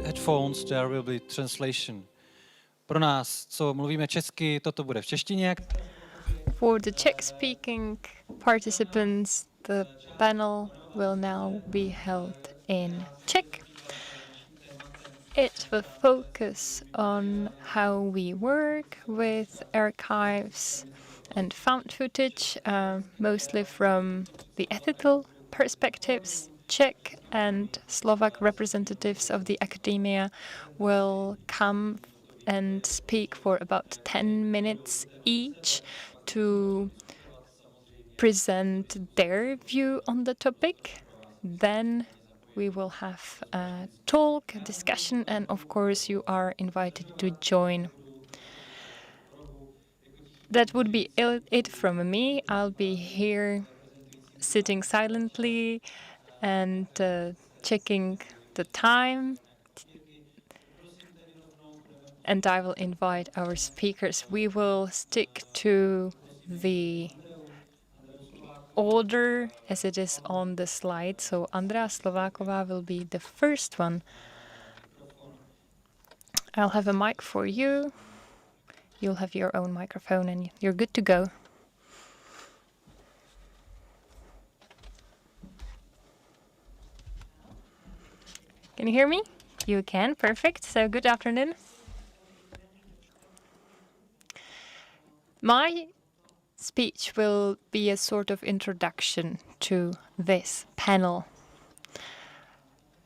headphones there will be translation. Pro nás, co mluvíme česky, toto bude v češtině. For the Czech-speaking participants, the panel will now be held in Czech. It will focus on how we work with archives and found footage, mostly from the ethical perspectives. Czech and Slovak representatives of the academia will come and speak for about 10 minutes each to present their view on the topic. Then we will have a talk, a discussion, and of course you are invited to join. That would be it from me. I'll be here sitting silently and checking the time. And I will invite our speakers. We will stick to the order as it is on the slide. So Andrea Slováková will be the first one. I'll have a mic for you. You'll have your own microphone and you're good to go. Can you hear me? You can, perfect. So good afternoon. My speech will be a sort of introduction to this panel.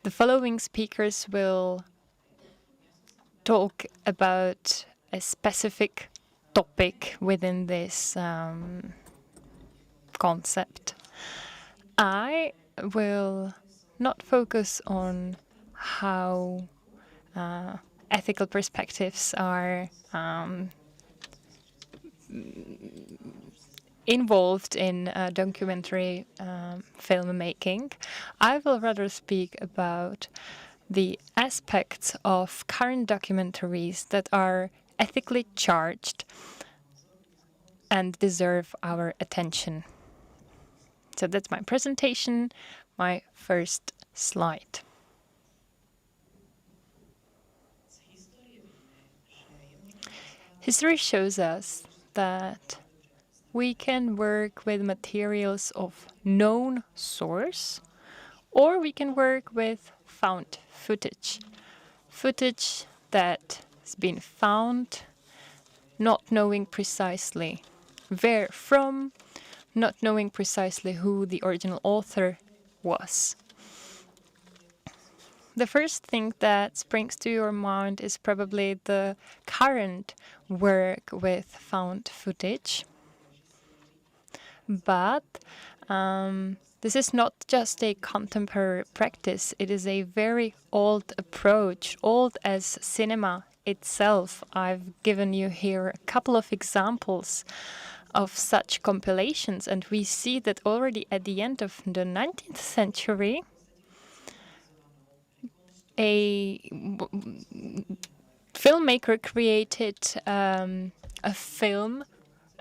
The following speakers will talk about a specific topic within this concept. I will not focus on how ethical perspectives are involved in documentary filmmaking. I will rather speak about the aspects of current documentaries that are ethically charged and deserve our attention. So that's my presentation, my first slide. History shows us that we can work with materials of known source, or we can work with found footage. Footage that has been found, not knowing precisely where from, not knowing precisely who the original author was. The first thing that springs to your mind is probably the current work with found footage. But this is not just a contemporary practice, it is a very old approach, old as cinema itself. I've given you here a couple of examples of such compilations, and we see that already at the end of the 19th century, a filmmaker created a film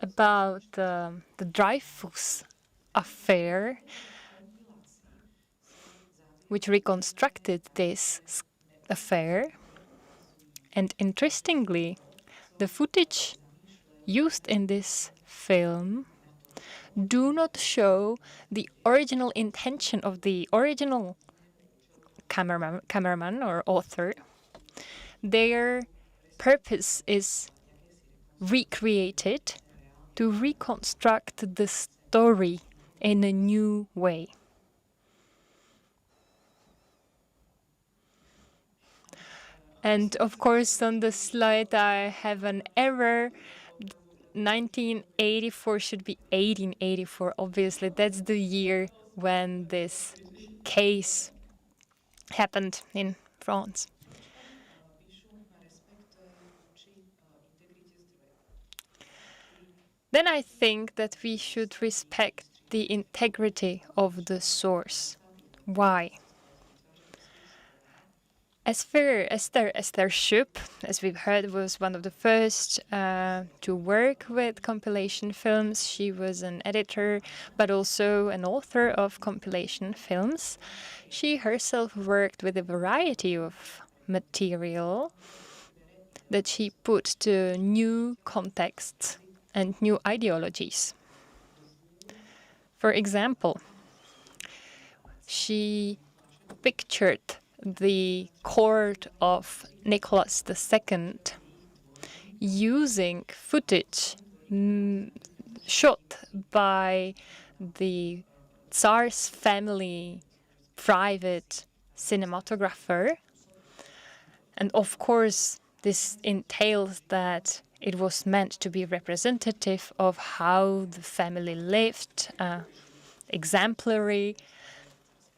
about the Dreyfus affair, which reconstructed this affair. And interestingly, the footage used in this film do not show the original intention of the original cameraman or author. Their purpose is recreated to reconstruct the story in a new way. And of course, on the slide I have an error. 1984 should be 1884. Obviously, that's the year when this case happened in France. Then I think that we should respect the integrity of the source. Why? Esther Schupp, as we've heard, was one of the first to work with compilation films. She was an editor, but also an author of compilation films. She herself worked with a variety of material that she put to new contexts and new ideologies. For example, she pictured the court of Nicholas II using footage shot by the Tsar's family private cinematographer. And of course, this entails that it was meant to be representative of how the family lived, exemplary,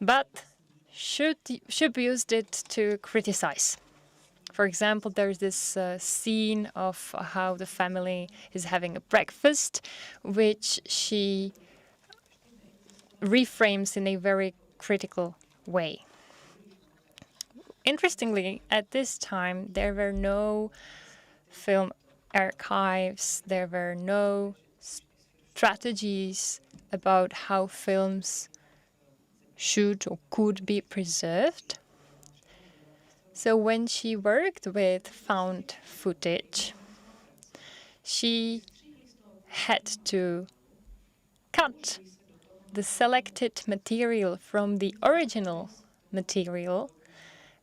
but should be used it to criticize. For example, there's this scene of how the family is having a breakfast, which she reframes in a very critical way. Interestingly, at this time, there were no film archives, there were no strategies about how films should or could be preserved. So when she worked with found footage, she had to cut the selected material from the original material,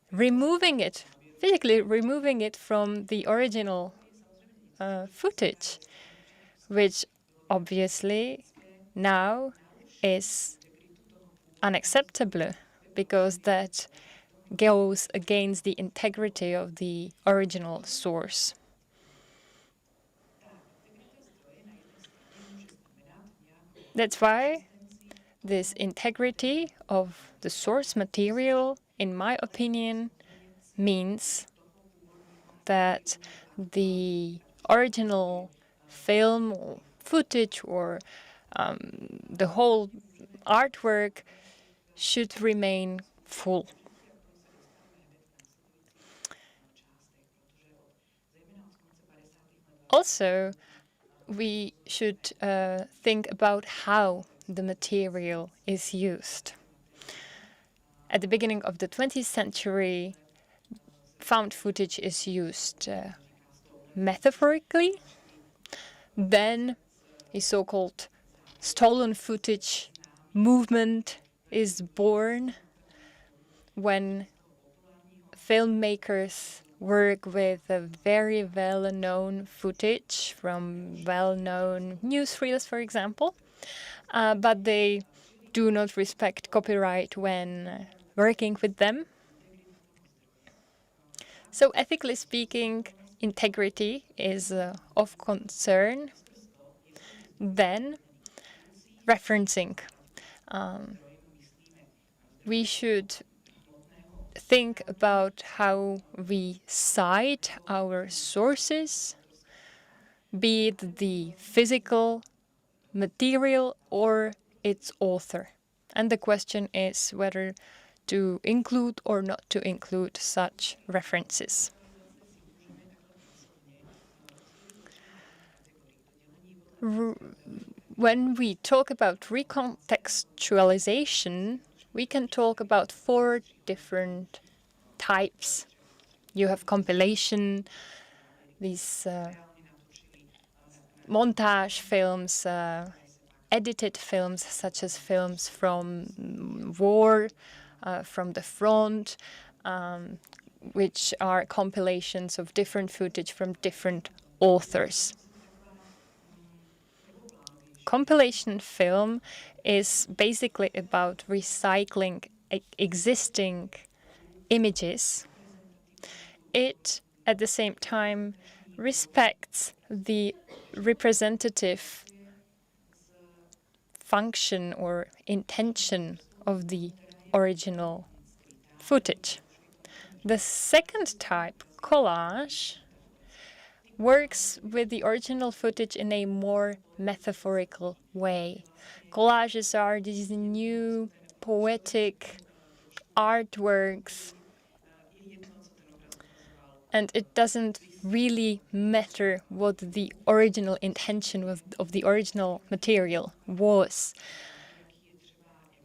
physically removing it from the original footage, which obviously now is unacceptable because that goes against the integrity of the original source. That's why this integrity of the source material, in my opinion, means that the original film or footage or the whole artwork should remain full. Also, we should think about how the material is used. At the beginning of the 20th century, found footage is used metaphorically. Then a so-called stolen footage movement is born when filmmakers work with a very well-known footage from well-known newsreels, for example, but they do not respect copyright when working with them. So ethically speaking, integrity is of concern. Then referencing. We should think about how we cite our sources, be it the physical material or its author. And the question is whether to include or not to include such references. When we talk about recontextualization, we can talk about 4 different types. You have compilation, these montage films, edited films, such as films from war, from the front, which are compilations of different footage from different authors. Compilation film is basically about recycling existing images. It, at the same time, respects the representative function or intention of the original footage. The second type, collage, works with the original footage in a more metaphorical way. Collages are these new poetic artworks, and it doesn't really matter what the original intention of the original material was.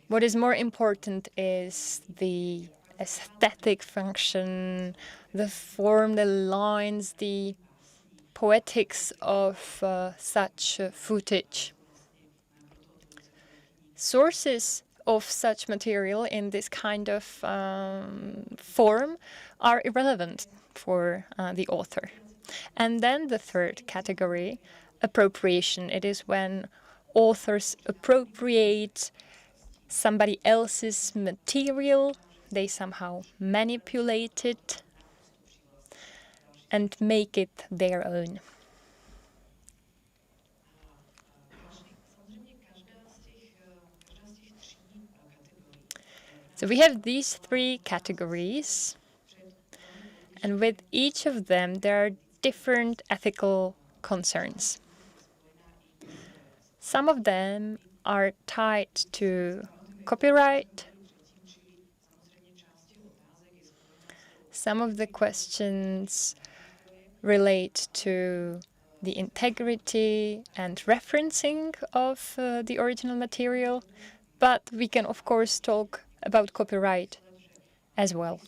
What is more important is the aesthetic function, the form, the lines, the poetics of such footage. Sources of such material in this kind of form are irrelevant for the author. And then the third category, appropriation. It is when authors appropriate somebody else's material, they somehow manipulate it and make it their own. So we have these three categories, and with each of them there are different ethical concerns. Some of them are tied to copyright. Some of the questions relate to the integrity and referencing of the original material, but we can of course talk about copyright as well.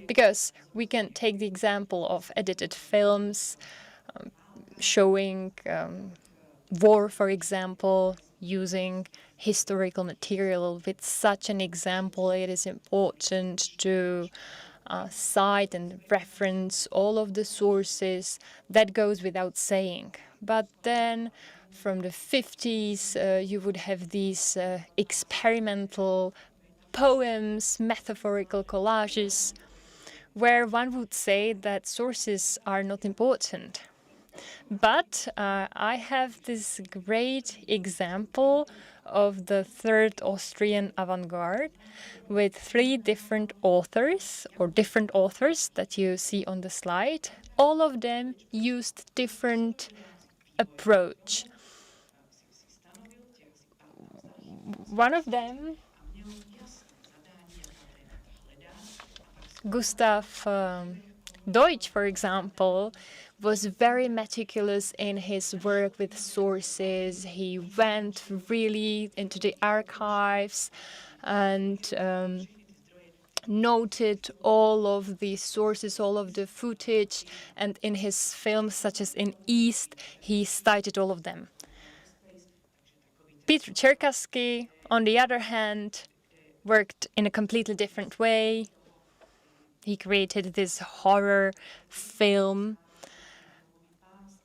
Because we can take the example of edited films showing war, for example, using historical material. With such an example, it is important to cite and reference all of the sources. That goes without saying. But then from the 50s, you would have these experimental poems, metaphorical collages, where one would say that sources are not important. But I have this great example of the third Austrian avant-garde with three different authors, or different authors that you see on the slide. All of them used different approach. One of them, Gustav Deutsch, for example, was very meticulous in his work with sources. He went really into the archives and noted all of the sources, all of the footage, and in his films, such as in East, he cited all of them. Petr Cherkasky, on the other hand, worked in a completely different way. He created this horror film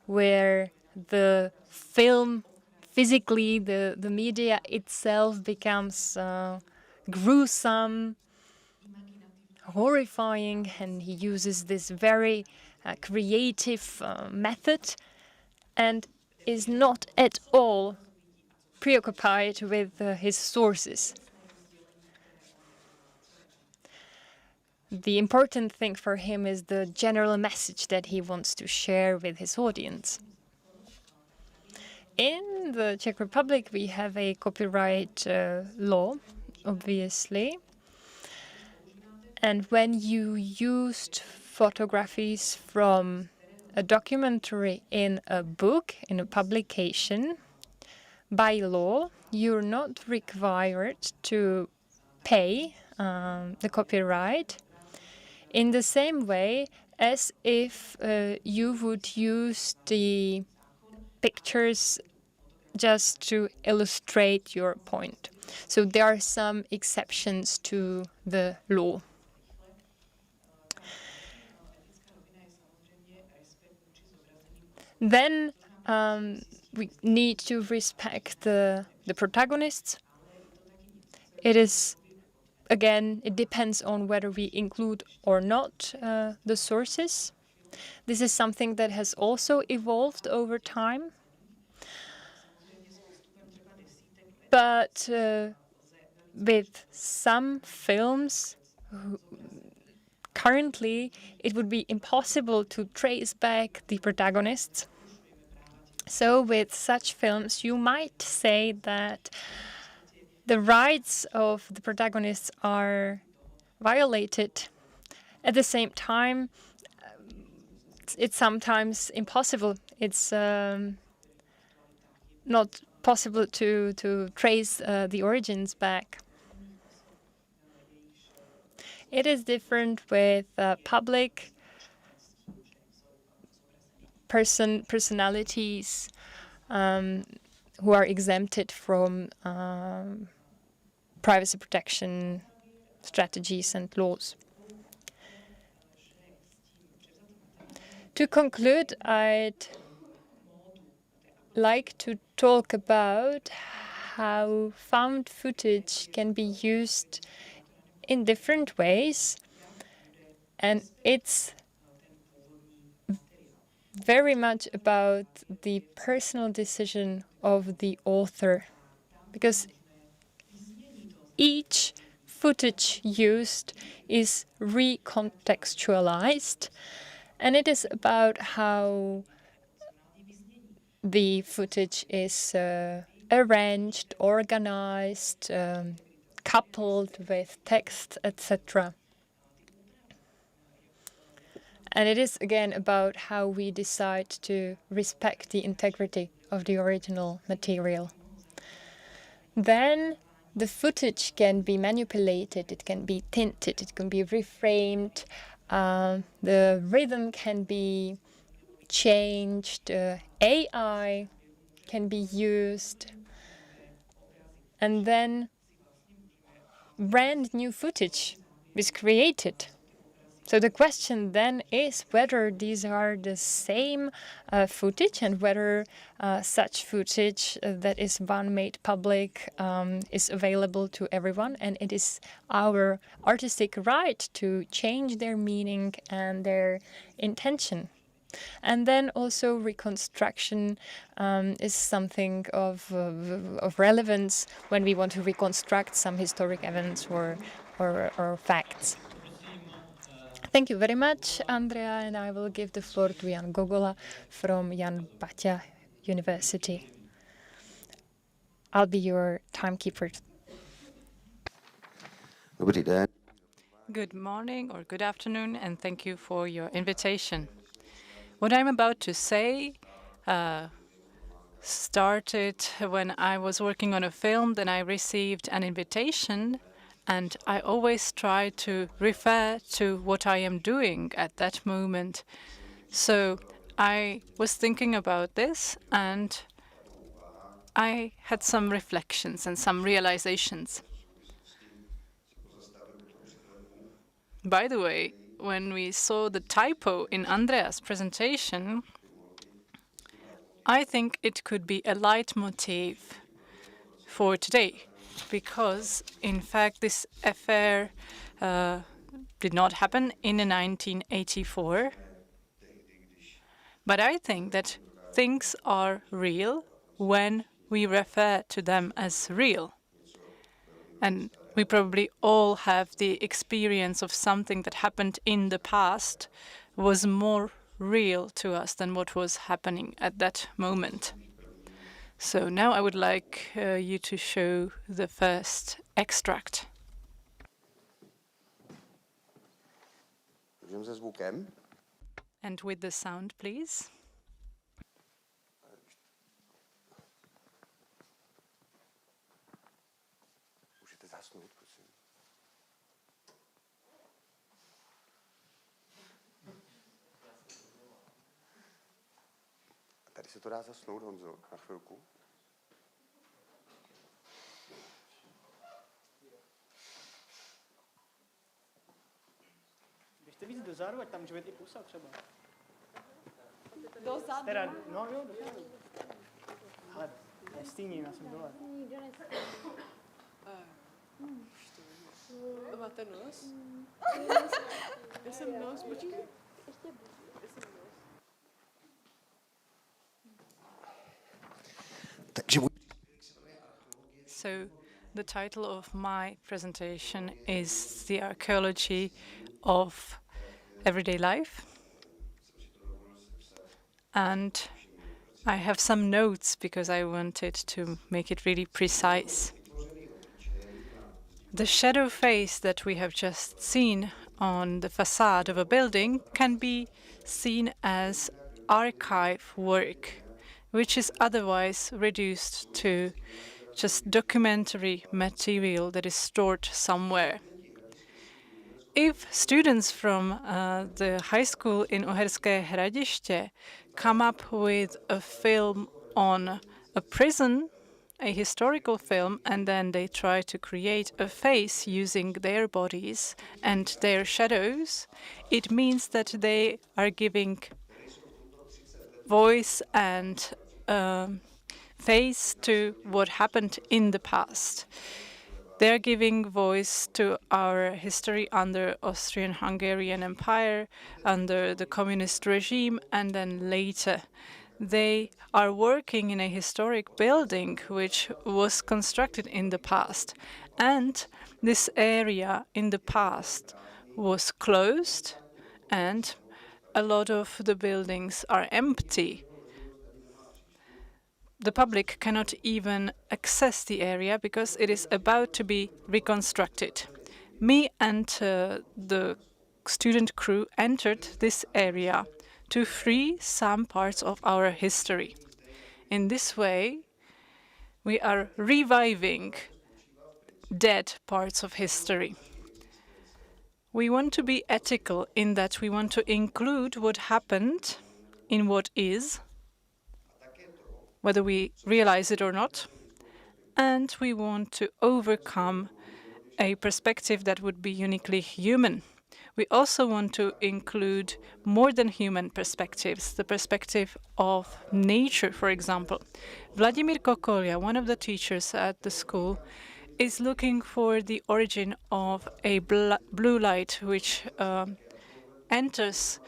where the film, physically, the media itself becomes gruesome, horrifying, and he uses this very creative method and is not at all preoccupied with his sources. The important thing for him is the general message that he wants to share with his audience. In the Czech Republic, we have a copyright law, obviously. And when you used photographies from a documentary in a book, in a publication, by law, you're not required to pay the copyright in the same way as if you would use the pictures just to illustrate your point. So there are some exceptions to the law. Then we need to respect the protagonists. It is, again, it depends on whether we include or not the sources. This is something that has also evolved over time. But with some films, currently, it would be impossible to trace back the protagonists. So with such films, you might say that the rights of the protagonists are violated. At the same time, it's sometimes impossible. It's not possible to trace the origins back. It is different with public personalities who are exempted from privacy protection strategies and laws. To conclude, I'd like to talk about how found footage can be used in different ways, and it's very much about the personal decision of the author, because each footage used is recontextualized, and it is about how the footage is arranged, organized, coupled with text, etc. And it is again about how we decide to respect the integrity of the original material. Then the footage can be manipulated, it can be tinted, it can be reframed, the rhythm can be changed, AI can be used, and then brand new footage is created. So the question then is whether these are the same footage and whether such footage that is one made public is available to everyone, and it is our artistic right to change their meaning and their intention. And then also reconstruction is something of relevance when we want to reconstruct some historic events or facts. Thank you very much, Andrea, and I will give the floor to Jan Gogola from Jan Motal University. I'll be your timekeeper. Good morning or good afternoon, and thank you for your invitation. What I'm about to say started when I was working on a film. Then I received an invitation, and I always try to refer to what I am doing at that moment. So I was thinking about this, and I had some reflections and some realizations. By the way, when we saw the typo in Andrea's presentation, I think it could be a leitmotif for today, because in fact this affair did not happen in 1984. But I think that things are real when we refer to them as real. And we probably all have the experience of something that happened in the past was more real to us than what was happening at that moment. So now I would like you to show the first extract. And with the sound, please. Tady se to dá zasnout, Honzo, na chvilku. Běžte víc dozadu, ať tam může být i pusa třeba. Dozadu? Teda, no jo, dozadu. Ale nestíním, já jsem dole. Máte nos? Já jsem nos, počkej. So the title of my presentation is The Archaeology of Everyday Life. And I have some notes because I wanted to make it really precise. The shadow face that we have just seen on the facade of a building can be seen as archive work. which is otherwise reduced to just documentary material that is stored somewhere. If students from the high school in Uherské Hradiště come up with a film on a prison, a historical film, and then they try to create a face using their bodies and their shadows, it means that they are giving voice and face to what happened in the past. They are giving voice to our history under Austrian-Hungarian Empire, under the communist regime, and then later. They are working in a historic building which was constructed in the past. And this area in the past was closed, and a lot of the buildings are empty. The public cannot even access the area because it is about to be reconstructed. Me and the student crew entered this area to free some parts of our history. In this way, we are reviving dead parts of history. We want to be ethical in that we want to include what happened in what is, whether we realize it or not, and we want to overcome a perspective that would be uniquely human. We also want to include more than human perspectives, the perspective of nature, for example. Vladimír Kokolia, one of the teachers at the school, is looking for the origin of a blue light which enters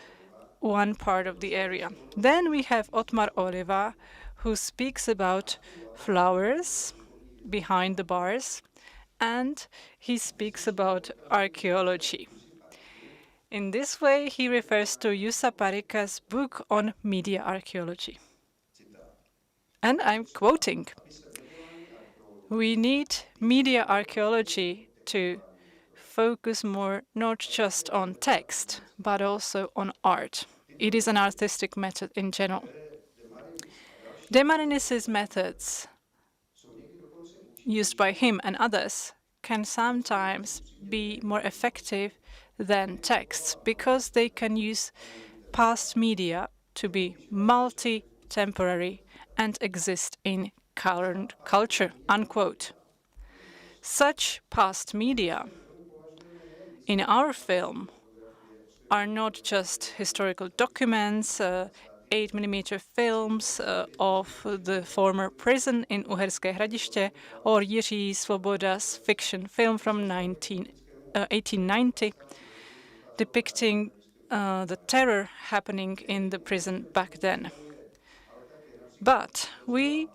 one part of the area. Then we have Otmar Oliva, who speaks about flowers behind the bars, and he speaks about archaeology. In this way, he refers to Jussa Parikka's book on media archaeology. And I'm quoting, "We need media archaeology to focus more not just on text, but also on art. It is an artistic method in general." De Marinis's methods, used by him and others, can sometimes be more effective than texts because they can use past media to be multi-temporary and exist in current culture, unquote. Such past media in our film are not just historical documents, 8mm films of the former prison in Uherské Hradiště, or Jiří Svoboda's fiction film from 1890, depicting the terror happening in the prison back then. But we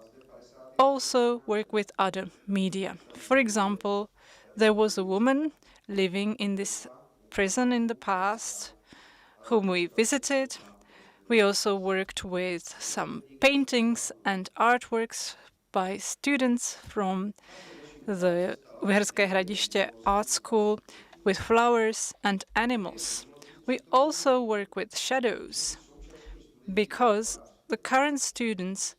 also work with other media. For example, there was a woman living in this prison in the past whom we visited. We also worked with some paintings and artworks by students from the Uherské Hradiště Art School with flowers and animals. We also work with shadows because the current students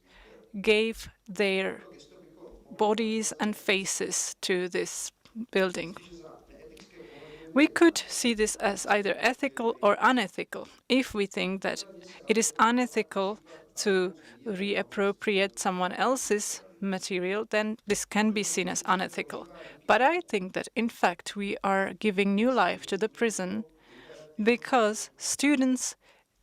gave their bodies and faces to this building. We could see this as either ethical or unethical. If we think that it is unethical to reappropriate someone else's material, then this can be seen as unethical. But I think that, in fact, we are giving new life to the prison because students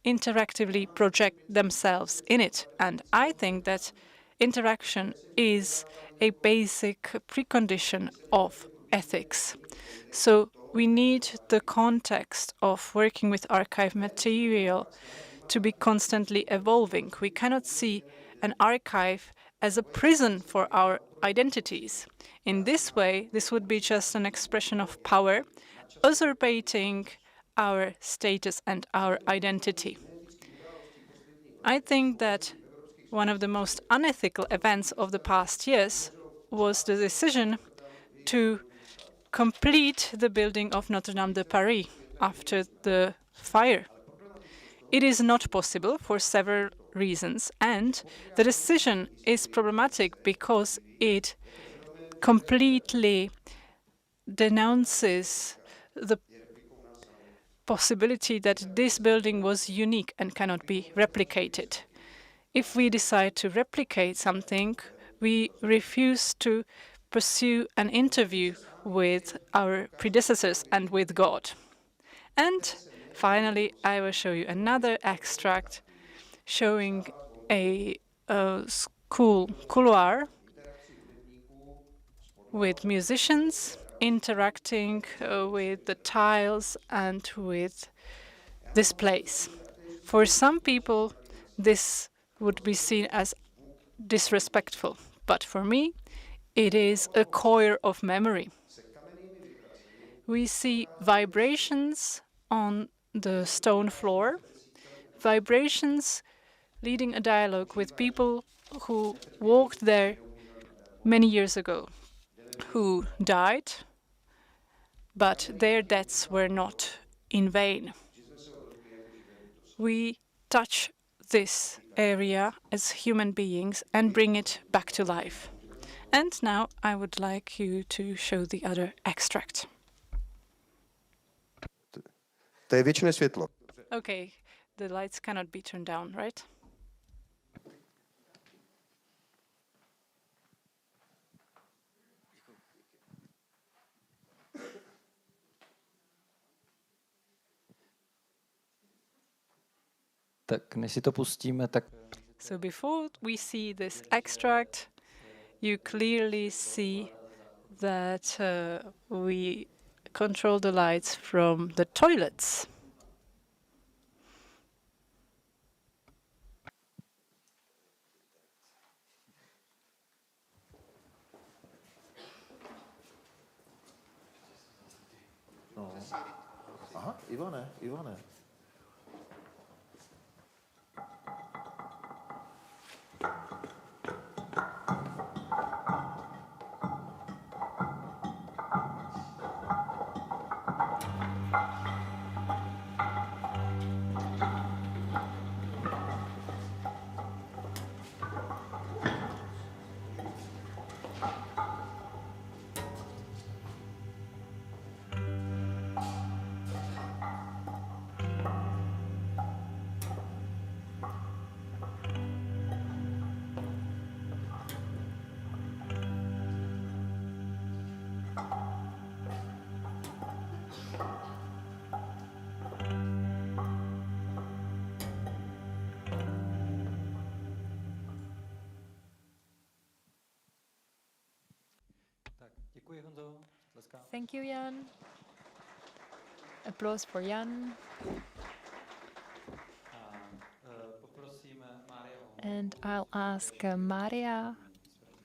interactively project themselves in it. And I think that interaction is a basic precondition of ethics. So we need the context of working with archive material to be constantly evolving. We cannot see an archive as a prison for our identities. In this way, this would be just an expression of power, usurpating our status and our identity. I think that one of the most unethical events of the past years was the decision to complete the building of Notre-Dame de Paris after the fire. It is not possible for several reasons. And the decision is problematic because it completely denounces the possibility that this building was unique and cannot be replicated. If we decide to replicate something, we refuse to pursue an interview with our predecessors and with God. And finally, I will show you another extract showing a school couloir with musicians interacting with the tiles and with this place. For some people, this would be seen as disrespectful, but for me, it is a core of memory. We see vibrations on the stone floor, vibrations leading a dialogue with people who walked there many years ago, who died, but their deaths were not in vain. We touch this area as human beings and bring it back to life. And now I would like you to show the other extract. To je věčné světlo. Okay, the lights cannot be turned down, right? Tak než si to pustíme, tak So before we see this extract, you clearly see that we control the lights from the toilets. Aha, Ivane. děkuji, Honzo. Tleskám. Thank you, Jan. Applause for Jan. Poprosím Mário. And I'll ask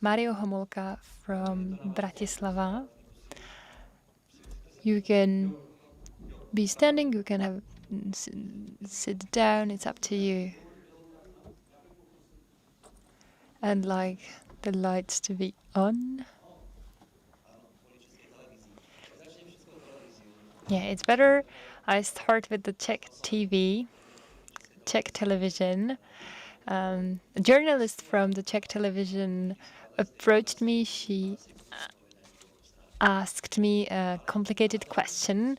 Mario Homolka from Bratislava. You can be standing, you can have sit down, it's up to you. And like the lights to be on. Yeah, it's better I start with the Czech TV, Czech television. A journalist from the Czech television approached me. She asked me a complicated question,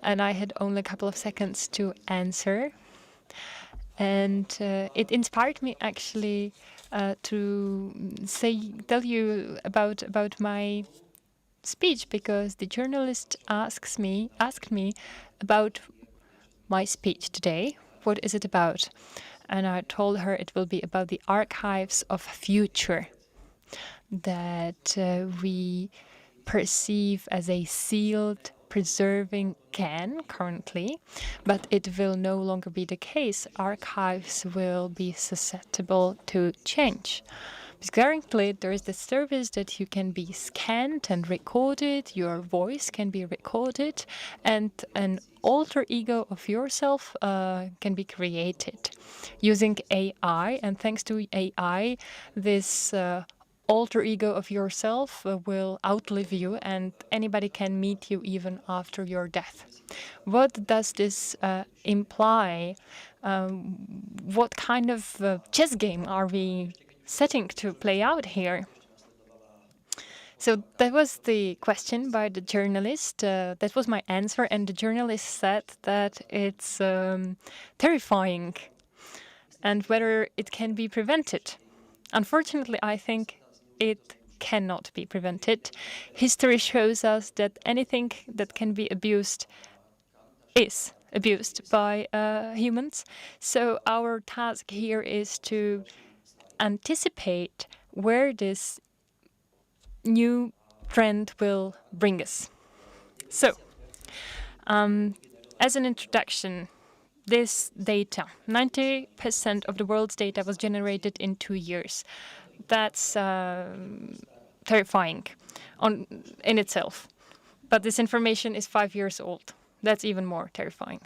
and I had only a couple of seconds to answer. And it inspired me actually to tell you about my speech, because the journalist asked me about my speech today. What is it about? And I told her it will be about the archives of future that we perceive as a sealed, preserving can currently, but it will no longer be the case. Archives will be susceptible to change. Because currently there is the service that you can be scanned and recorded, your voice can be recorded, and an alter ego of yourself can be created using AI. And thanks to AI, this alter ego of yourself will outlive you, and anybody can meet you even after your death. What does this imply? What kind of chess game are we setting to play out here? So that was the question by the journalist. That was my answer, and the journalist said that it's terrifying and whether it can be prevented. Unfortunately, I think it cannot be prevented. History shows us that anything that can be abused is abused by humans. So our task here is to anticipate where this new trend will bring us. So, as an introduction, this data, 90% of the world's data was generated in 2 years. That's terrifying in itself. But this information is 5 years old. That's even more terrifying.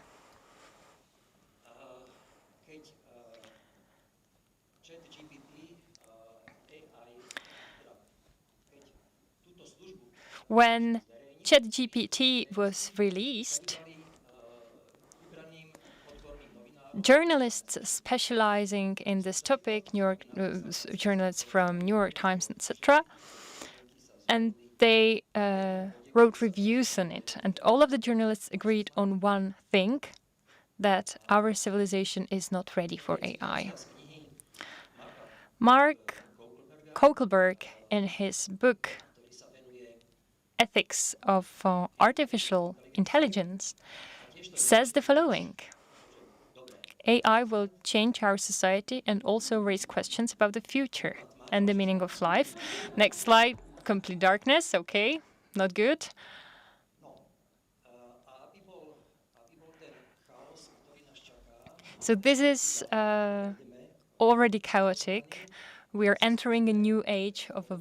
When ChatGPT was released, journalists specializing in this topic, journalists from New York Times, etc., and they wrote reviews on it. And all of the journalists agreed on one thing, that our civilization is not ready for AI. Mark Kokelberg, in his book Ethics of Artificial Intelligence, says the following: AI will change our society and also raise questions about the future and the meaning of life. Next slide, complete darkness, okay, not good. So this is already chaotic. We are entering a new age of a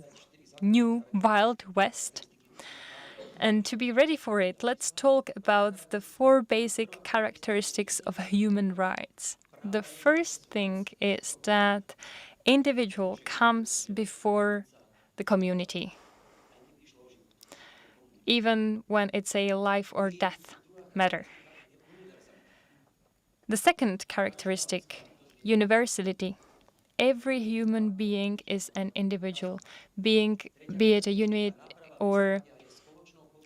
new Wild West. And to be ready for it, let's talk about the 4 basic characteristics of human rights. The first thing is that individual comes before the community, even when it's a life or death matter. The second characteristic, universality. Every human being is an individual, be it a Inuit or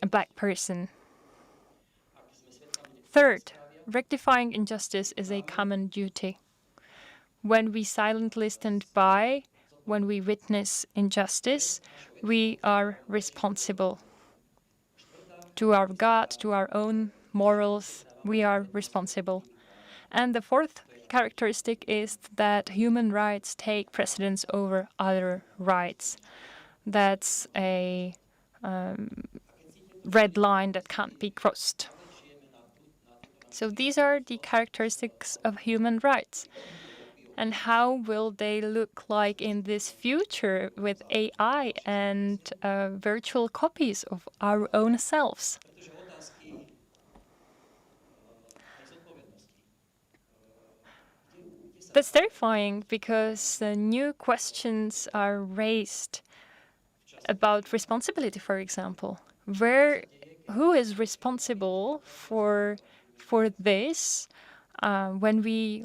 a black person. Third, rectifying injustice is a common duty. When we silently stand by, when we witness injustice, we are responsible. To our God, to our own morals, we are responsible. And the fourth characteristic is that human rights take precedence over other rights. That's a red line that can't be crossed. So these are the characteristics of human rights. And how will they look like in this future with AI and virtual copies of our own selves? That's terrifying because new questions are raised about responsibility, for example. Who is responsible for this when we,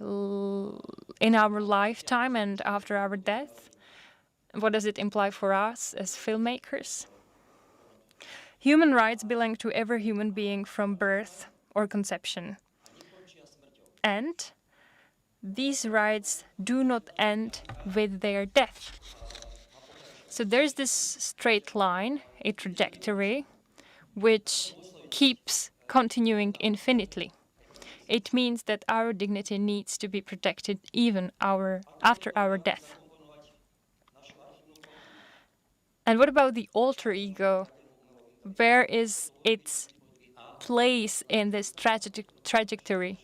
in our lifetime and after our death? What does it imply for us as filmmakers? Human rights belong to every human being from birth or conception. And these rights do not end with their death. So there's this straight line, a trajectory, which keeps continuing infinitely. It means that our dignity needs to be protected even after our death. And what about the alter ego? Where is its place in this trajectory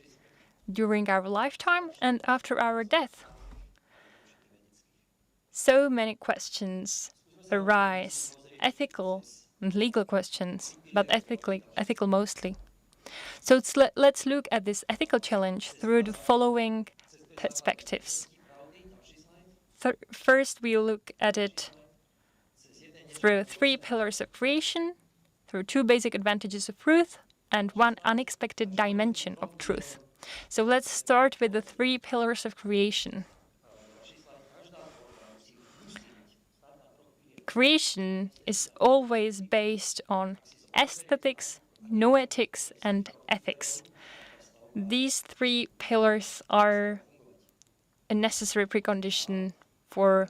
during our lifetime and after our death? So many questions arise, ethical and legal questions, but ethical mostly. So let's look at this ethical challenge through the following perspectives. First, we'll look at it through 3 pillars of creation, through 2 basic advantages of truth, and 1 unexpected dimension of truth. So let's start with the 3 pillars of creation. Creation is always based on aesthetics, noetics, and ethics. These 3 pillars are a necessary precondition for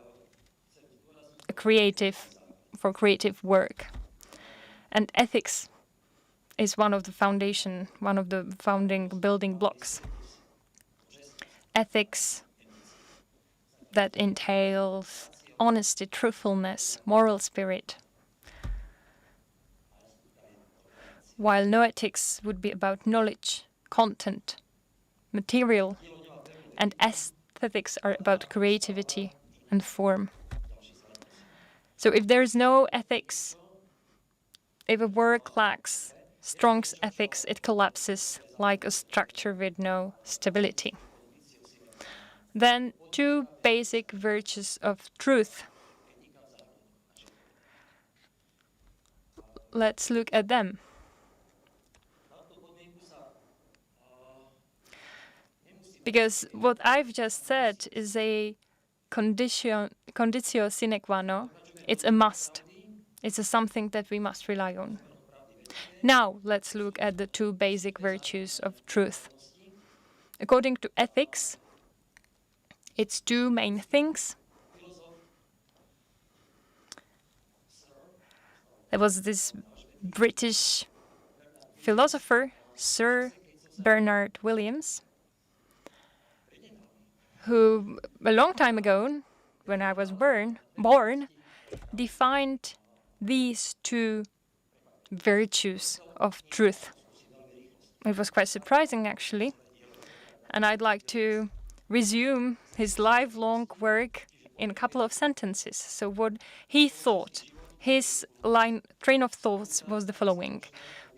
creative work. And ethics is one of the founding building blocks. Ethics that entails honesty, truthfulness, moral spirit. While noetics would be about knowledge, content, material, and aesthetics are about creativity and form. So if there is no ethics, if a work lacks strong ethics, it collapses like a structure with no stability. Then 2 basic virtues of truth. Let's look at them. Because what I've just said is a conditio sine qua non. It's a must. It's something that we must rely on. Now let's look at the 2 basic virtues of truth. According to ethics, it's 2 main things. There was this British philosopher, Sir Bernard Williams, who a long time ago, when I was born, defined these 2 virtues of truth. It was quite surprising, actually. And I'd like to resume his lifelong work in a couple of sentences. So what he thought, his train of thoughts was the following.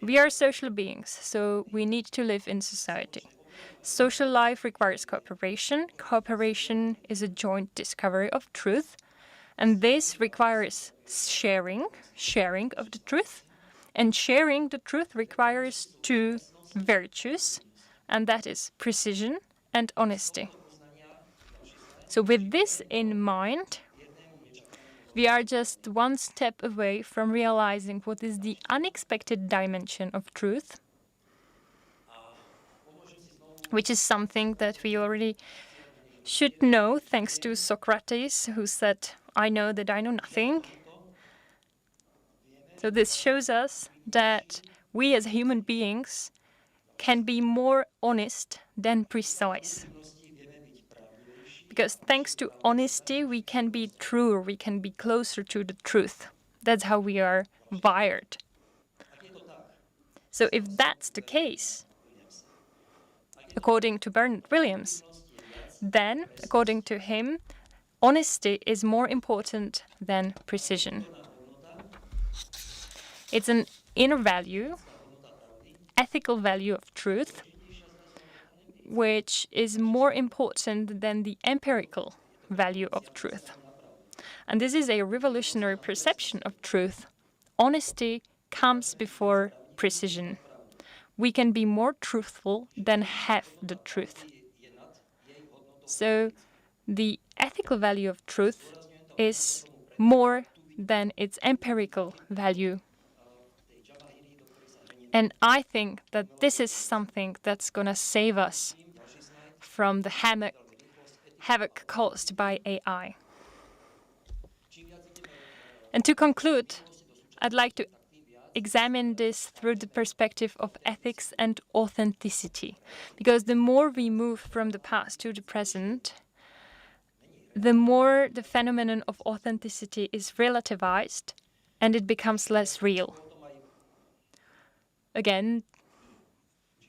We are social beings, so we need to live in society. Social life requires cooperation. Cooperation is a joint discovery of truth. And this requires sharing of the truth. And sharing the truth requires 2 virtues, and that is precision and honesty. So with this in mind, we are just 1 step away from realizing what is the unexpected dimension of truth, which is something that we already should know thanks to Socrates, who said, I know that I know nothing. So this shows us that we as human beings can be more honest than precise. Because thanks to honesty, we can be truer, we can be closer to the truth. That's how we are wired. So if that's the case, according to Bernard Williams, then, according to him, honesty is more important than precision. It's an inner value, ethical value of truth, which is more important than the empirical value of truth. And this is a revolutionary perception of truth. Honesty comes before precision. We can be more truthful than have the truth. So the ethical value of truth is more than its empirical value. And I think that this is something that's going to save us from the havoc caused by AI. And to conclude, I'd like to examine this through the perspective of ethics and authenticity. Because the more we move from the past to the present, the more the phenomenon of authenticity is relativized and it becomes less real. Again,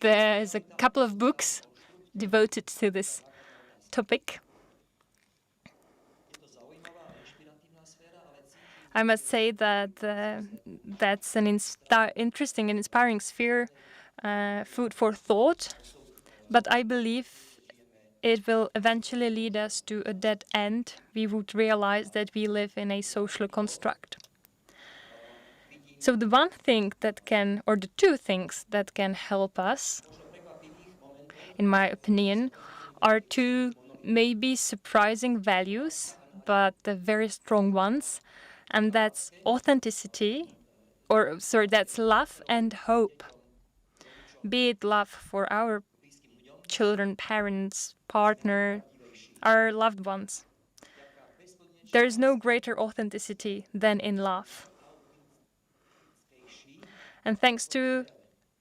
there's a couple of books devoted to this topic. I must say that that's an interesting and inspiring sphere, food for thought, but I believe it will eventually lead us to a dead end. We would realize that we live in a social construct. So the one thing that can, or the 2 things that can help us in my opinion, are two maybe surprising values, but the very strong ones, and that's authenticity, or sorry, that's love and hope. Be it love for our children, parents, partner, our loved ones. There is no greater authenticity than in love. And thanks to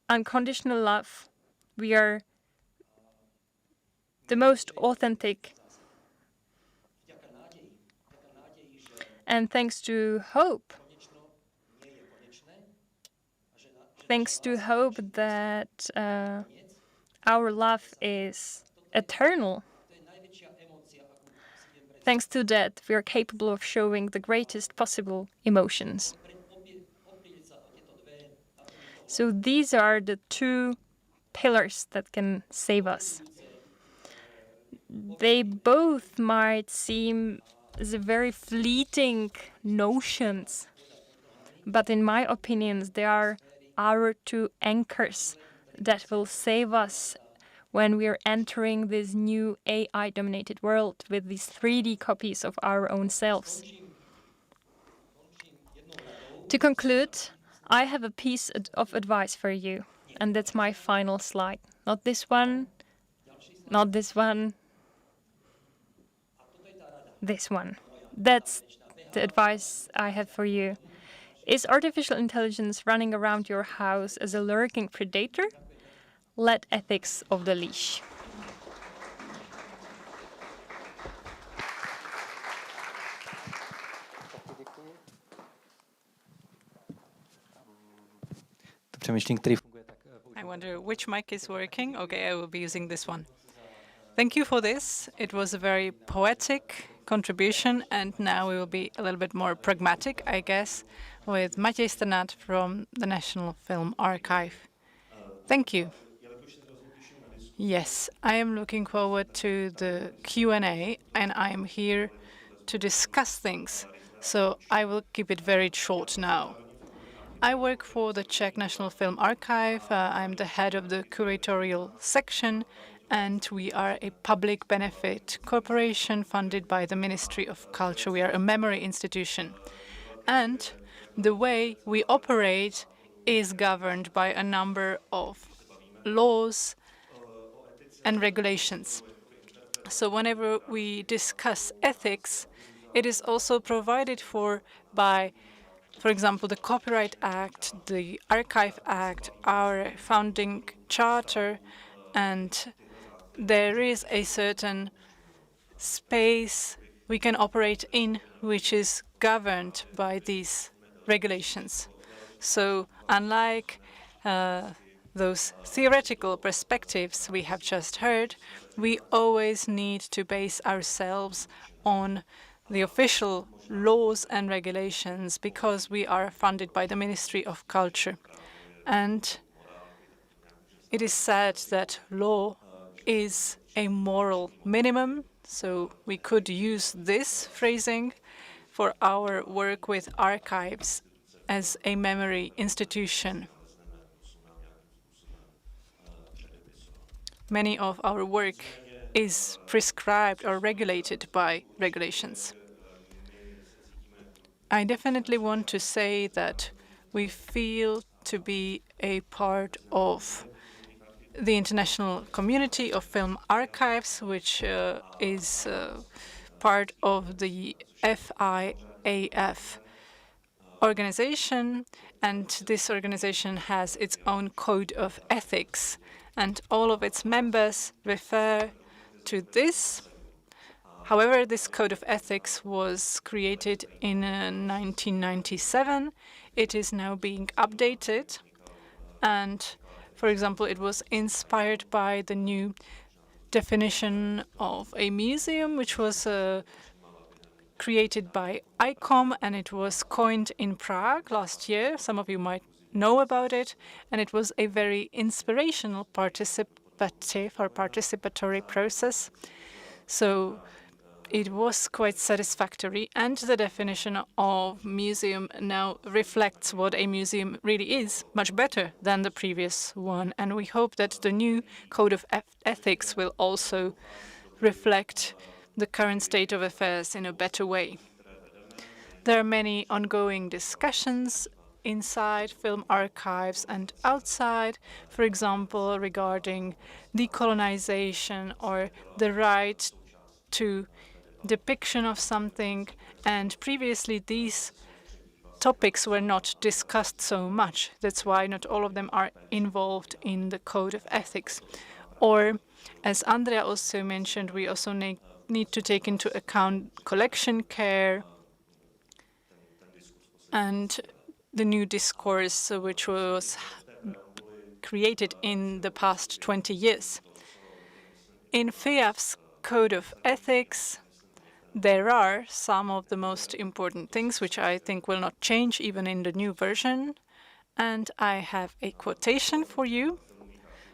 unconditional love, we are the most authentic. And thanks to hope that our love is eternal. Thanks to that, we are capable of showing the greatest possible emotions. So these are the two pillars that can save us. They both might seem as a very fleeting notions, but in my opinion, they are our two anchors that will save us when we are entering this new AI-dominated world with these 3D copies of our own selves. To conclude, I have a piece of advice for you, and that's my final slide. Not this one, not this one, this one. That's the advice I have for you. Is artificial intelligence running around your house as a lurking predator? Let ethics off the leash. To přemýšlení, který funguje tak. I wonder which mic is working. Okay, I will be using this one. Thank you for this. It was a very poetic contribution, and now we will be a little bit more pragmatic, I guess, with Matěj Strnad from the National Film Archive. Thank you. Yes, I am looking forward to the Q&A, and I am here to discuss things, so I will keep it very short now. I work for the Czech National Film Archive. I'm the head of the curatorial section, and we are a public benefit corporation funded by the Ministry of Culture. We are a memory institution. And the way we operate is governed by a number of laws and regulations. So whenever we discuss ethics, it is also provided for example, the Copyright Act, the Archive Act, our founding charter, and there is a certain space we can operate in which is governed by these regulations. So unlike those theoretical perspectives we have just heard, we always need to base ourselves on the official laws and regulations because we are funded by the Ministry of Culture. And it is said that law is a moral minimum, so we could use this phrasing for our work with archives as a memory institution. Many of our work is prescribed or regulated by regulations. I definitely want to say that we feel to be a part of the international community of film archives, which is part of the FIAF organization, and this organization has its own code of ethics, and all of its members refer to this. However, this code of ethics was created in 1997. It is now being updated, and for example, it was inspired by the new definition of a museum, which was created by ICOM, and it was coined in Prague last year. Some of you might know about it, and it was a very inspirational participatory process. So it was quite satisfactory, and the definition of museum now reflects what a museum really is, much better than the previous one. And we hope that the new code of ethics will also reflect the current state of affairs in a better way. There are many ongoing discussions inside film archives and outside, for example, regarding decolonization or the right to depiction of something, and previously these topics were not discussed so much. That's why not all of them are involved in the code of ethics. Or, as Andrea also mentioned, we also need to take into account collection care and the new discourse which was created in the past 20 years. In FEAF's code of ethics, there are some of the most important things which I think will not change even in the new version. And I have a quotation for you,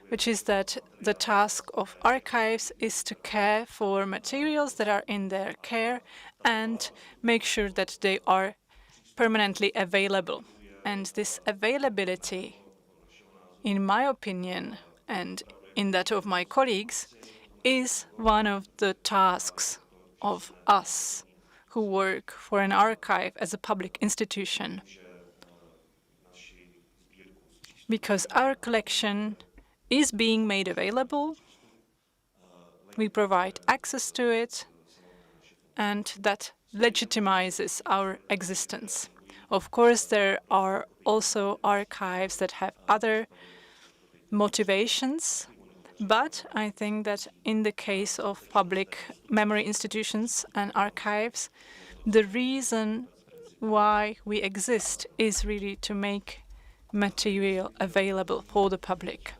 which is that the task of archives is to care for materials that are in their care and make sure that they are permanently available. And this availability, in my opinion, and in that of my colleagues, is one of the tasks of us who work for an archive as a public institution. Because our collection is being made available, we provide access to it, and that legitimizes our existence. Of course, there are also archives that have other motivations, but I think that in the case of public memory institutions and archives, the reason why we exist is really to make material available for the public.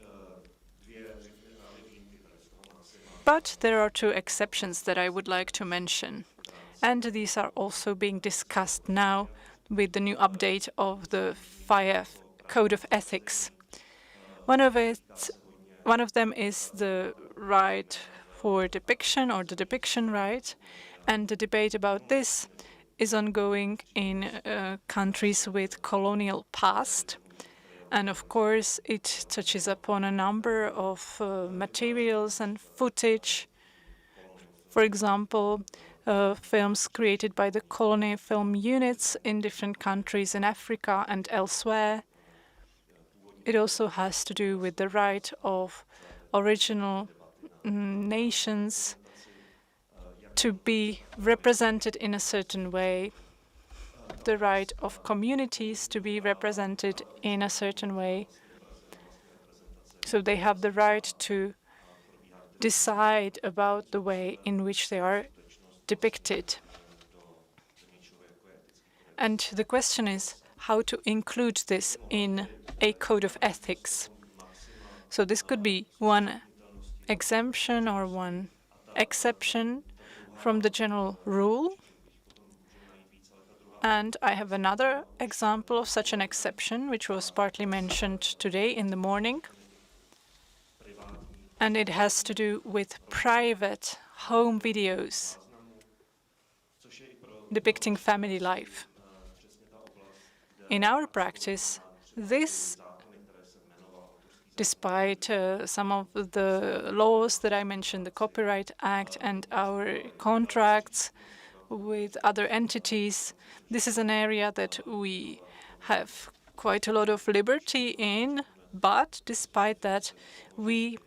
But there are two exceptions that I would like to mention, and these are also being discussed now with the new update of the FIAF Code of Ethics. One of them is the right for depiction, or the depiction right, and the debate about this is ongoing in countries with colonial past. And of course, it touches upon a number of materials and footage. For example, films created by the colony film units in different countries in Africa and elsewhere. It also has to do with the right of original nations to be represented in a certain way, the right of communities to be represented in a certain way. So they have the right to decide about the way in which they are depicted. And the question is how to include this in a code of ethics. So this could be one exemption or one exception from the general rule. And I have another example of such an exception, which was partly mentioned today in the morning. And it has to do with private home videos depicting family life. In our practice, this, despite some of the laws that I mentioned, the Copyright Act and our contracts with other entities, this is an area that we have quite a lot of liberty in, but despite that, we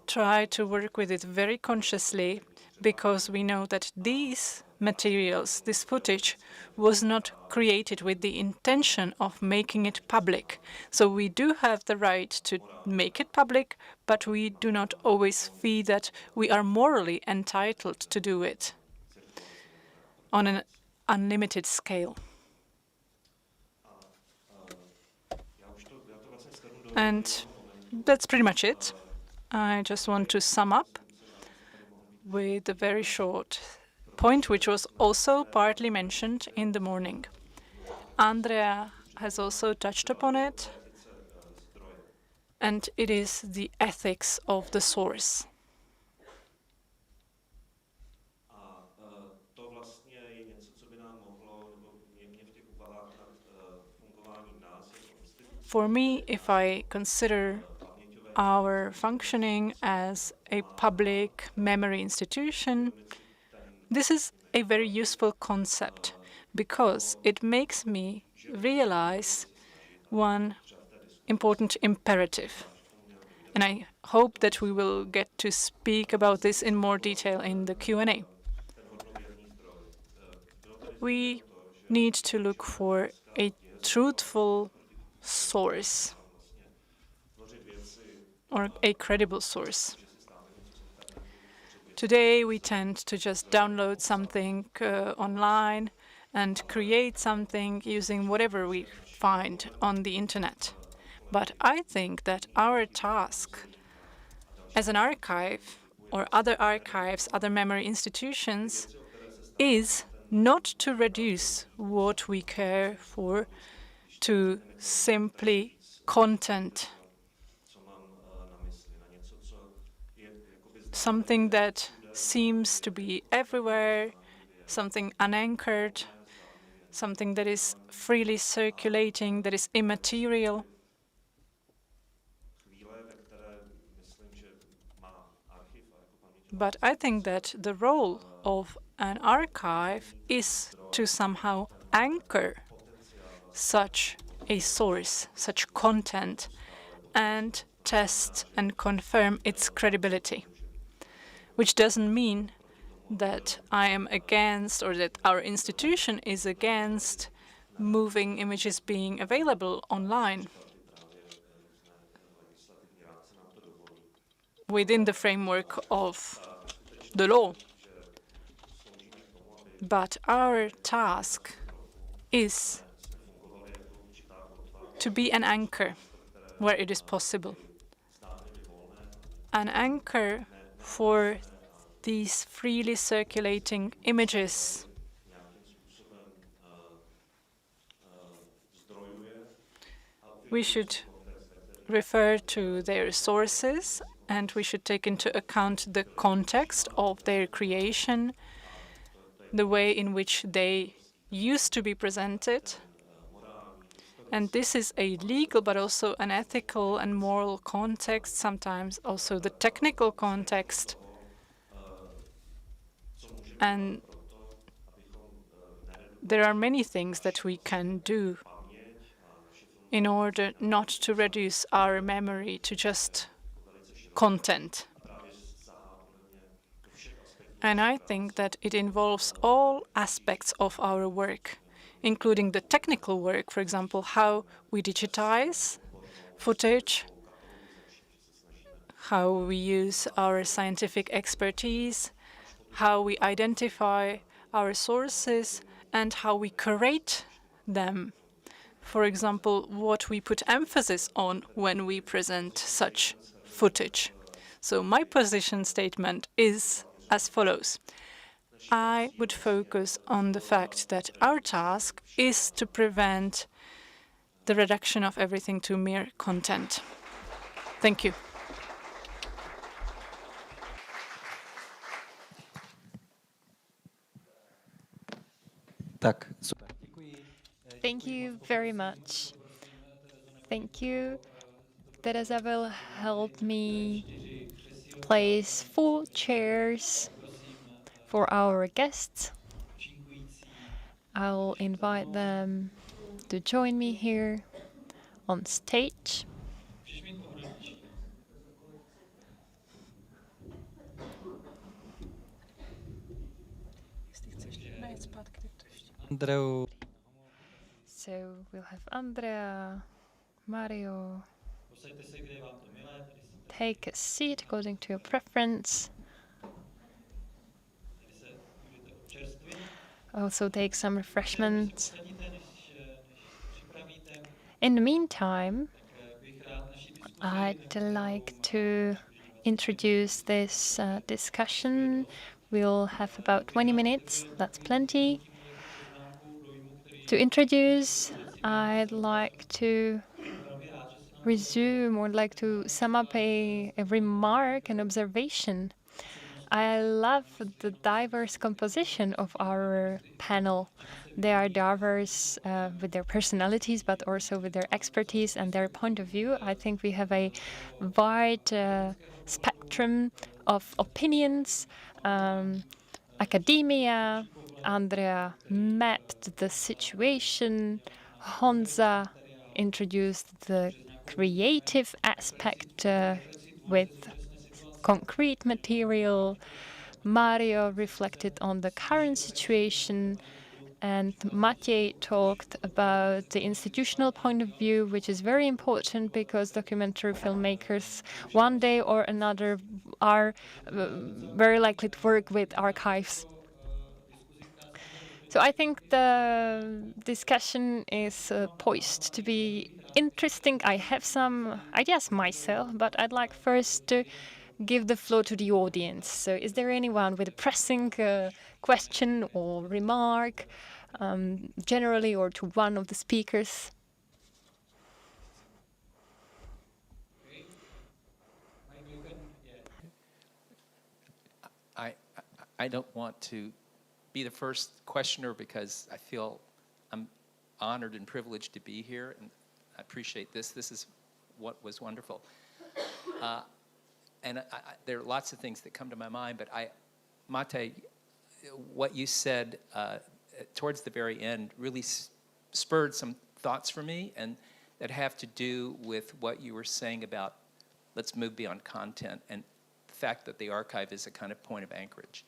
try to work with it very consciously, because we know that these materials, this footage, was not created with the intention of making it public. So we do have the right to make it public, but we do not always feel that we are morally entitled to do it on an unlimited scale. And that's pretty much it. I just want to sum up with a very short point, which was also partly mentioned in the morning. Andrea has also touched upon it, and it is the ethics of the source. For me, if I consider our functioning as a public memory institution, this is a very useful concept because it makes me realize one important imperative. And I hope that we will get to speak about this in more detail in the Q&A. We need to look for a truthful source or a credible source. Today, we tend to just download something online and create something using whatever we find on the internet. But I think that our task as an archive or other archives, other memory institutions, is not to reduce what we care for to simply content. Something that seems to be everywhere, something unanchored, something that is freely circulating, that is immaterial. But I think that the role of an archive is to somehow anchor such a source, such content, and test and confirm its credibility. Which doesn't mean that I am against or that our institution is against moving images being available online within the framework of the law. But our task is to be an anchor where it is possible. An anchor for these freely circulating images. We should refer to their sources and we should take into account the context of their creation, the way in which they used to be presented. And this is a legal but also an ethical and moral context, sometimes also the technical context. And there are many things that we can do in order not to reduce our memory to just content. And I think that it involves all aspects of our work, including the technical work, for example, how we digitize footage, how we use our scientific expertise, how we identify our sources, and how we curate them. For example, what we put emphasis on when we present such footage. So my position statement is as follows. I would focus on the fact that our task is to prevent the reduction of everything to mere content. Thank you. Tak, super. Thank you very much. Thank you. Teresa will help me place 4 chairs for our guests. I'll invite them to join me here on stage. Andreu. So we'll have Andrea, Mário. Take a seat according to your preference. Also take some refreshments. In the meantime, I'd like to introduce this discussion. We'll have about 20 minutes, that's plenty. To introduce, I'd like to resume or like to sum up a remark, an observation. I love the diverse composition of our panel. They are diverse with their personalities, but also with their expertise and their point of view. I think we have a wide spectrum of opinions. Academia, Andrea mapped the situation, Honza introduced the creative aspect with concrete material, Mário reflected on the current situation, and Matěj talked about the institutional point of view, which is very important because documentary filmmakers one day or another are very likely to work with archives. So I think the discussion is poised to be interesting. I have some ideas myself, but I'd like first to give the floor to the audience. So is there anyone with a pressing question or remark, generally or to one of the speakers? I don't want to be the first questioner because I feel I'm honored and privileged to be here, and I appreciate this. This is what was wonderful. There are lots of things that come to my mind, but Matěj, what you said towards the very end really spurred some thoughts for me, and that have to do with what you were saying about let's move beyond content and the fact that the archive is a kind of point of anchorage.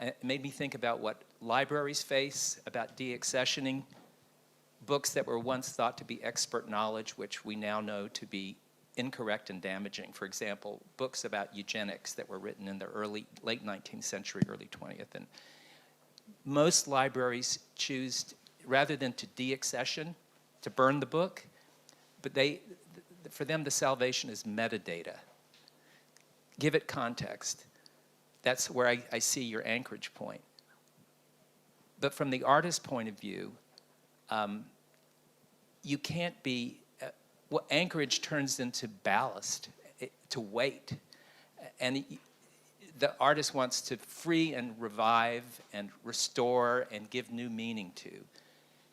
It made me think about what libraries face, about deaccessioning books that were once thought to be expert knowledge, which we now know to be incorrect and damaging. For example, books about eugenics that were written in the late 19th century, early 20th. And most libraries choose, rather than to deaccession, to burn the book, but for them the salvation is metadata. Give it context. That's where I see your anchorage point. But from the artist's point of view, you can't be, anchorage turns into ballast, to weight. And the artist wants to free and revive and restore and give new meaning to.